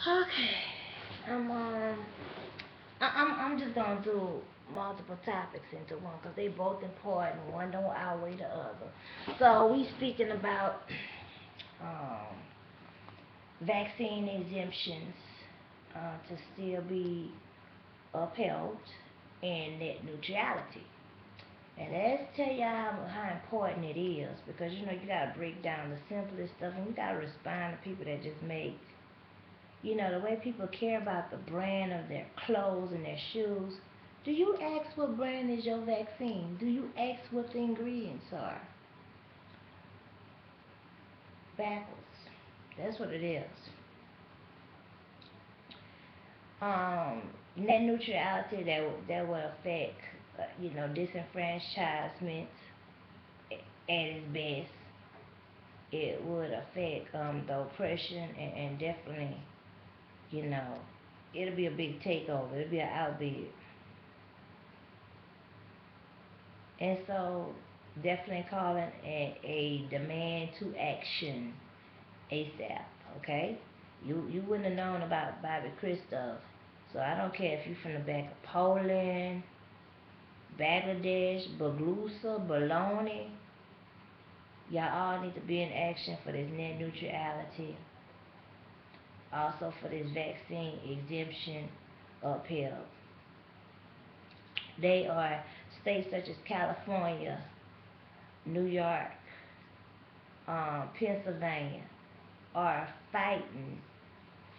Okay. I'm I'm just gonna do multiple topics into one because they both important. One don't outweigh the other. So we speaking about um, vaccine exemptions to still be upheld and net neutrality. And let's tell y'all how important it is because you gotta break down the simplest stuff and you gotta respond to people that just make the way people care about the brand of their clothes and their shoes. Do you ask what brand is your vaccine? Do you ask what the ingredients are? Backwards. That's what it is. Um, Net neutrality that would affect, disenfranchisement at its best. It would affect the oppression and definitely, you know, it'll be a big takeover. It'll be an outbid. And so, definitely calling a demand to action ASAP. Okay, you wouldn't have known about Bobbi Kristina, so I don't care if you're from the back of Poland, Bangladesh, Baglusa, Bologna. Y'all all need to be in action for this net neutrality. Also for this vaccine exemption upheld. They are states such as California, New York, Pennsylvania are fighting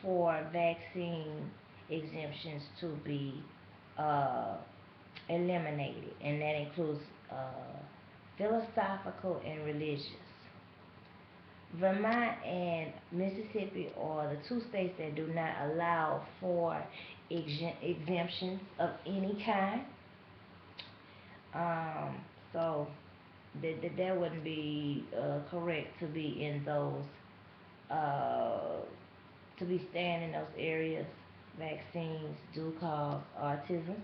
for vaccine exemptions to be uh, eliminated, and that includes philosophical and religious. Vermont and Mississippi are the two states that do not allow for exemptions of any kind. Um, so that wouldn't be correct to be in those uh, to be staying in those areas. Vaccines do cause autism.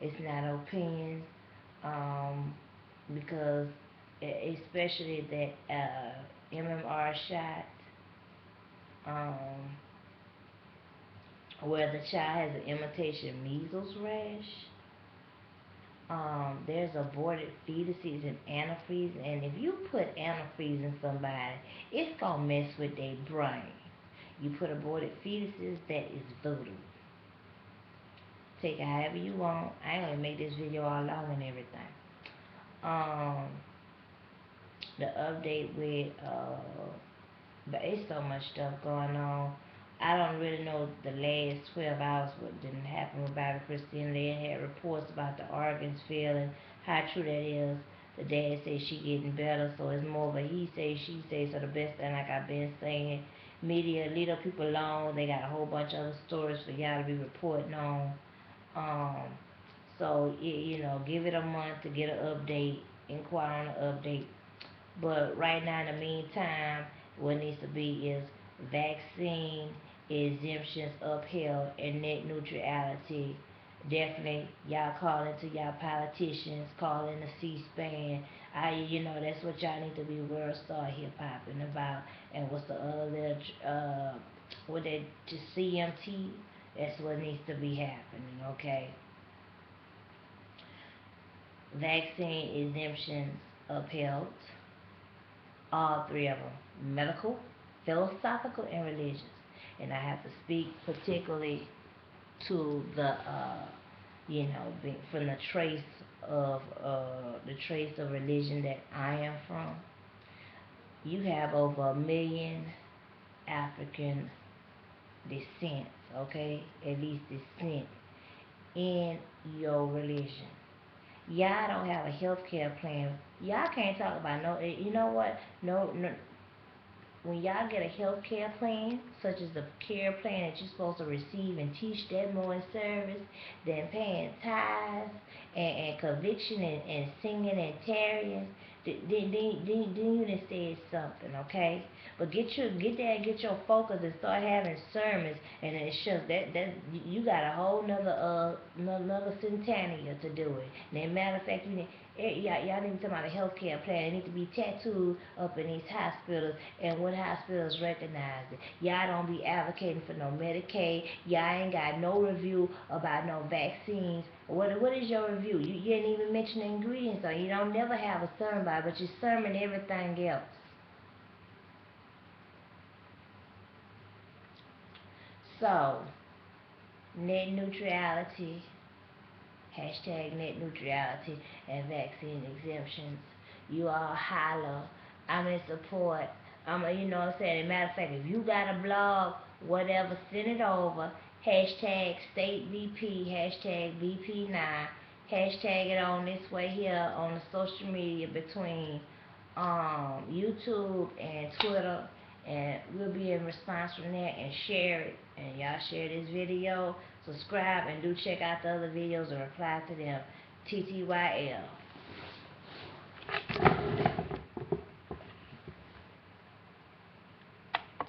It's not opinion, um, because especially that MMR shot, um, where the child has an imitation measles rash. There's aborted fetuses and antifreeze, and if you put antifreeze in somebody, it's gonna mess with their brain. You put aborted fetuses, that is voodoo. Take it however you want. I ain't gonna make this video all long and everything. Um, the update with but it's so much stuff going on. I don't really know the last 12 hours what didn't happen with Bobbi Kristina. They had reports about the organs failing. How true that is. The dad says she getting better, so it's more of a he say, she say. So the best thing, like I've been saying, media leave those people alone. They got a whole bunch of other stories for y'all to be reporting on. Um, so give it a month to get an update, inquire on an update. But right now, in the meantime, what needs to be is vaccine exemptions upheld and net neutrality. Definitely, y'all call into y'all politicians, call in the C-SPAN. That's what y'all need to be world star hip hopping about. And what's the other, what that, just CMT? That's what needs to be happening, okay? Vaccine exemptions upheld. All three of them: medical, philosophical, and religious. And I have to speak particularly to from the trace of religion that I am from. You have over 1 million African descents, okay, at least descent in your religion. Y'all don't have a health care plan. Y'all can't talk about no. You know what? No, no, when y'all get a health care plan, such as the care plan that you're supposed to receive and teach that more in service than paying tithes and conviction and singing and tarrying, then you done said something, okay? But get there and get your focus and start having sermons, and it's just that you got a whole nother centennial to do it. And matter of fact, Y'all need to talk about a healthcare plan. It need to be tattooed up in these hospitals, and what hospitals recognize it. Y'all don't be advocating for no Medicaid. Y'all ain't got no review about no vaccines. What is your review? You didn't even mention the ingredients, so you don't never have a sermon about it, but you sermon everything else. So, net neutrality, hashtag net neutrality, and vaccine exemptions. You all holler. I'm in support. You know what I'm saying? As a matter of fact, if you got a blog, whatever, send it over. Hashtag state VP, hashtag VP9, hashtag it on this way here on the social media between YouTube and Twitter, and we'll be in response from there and share it. And y'all share this video, subscribe, and do check out the other videos and reply to them. TTYL.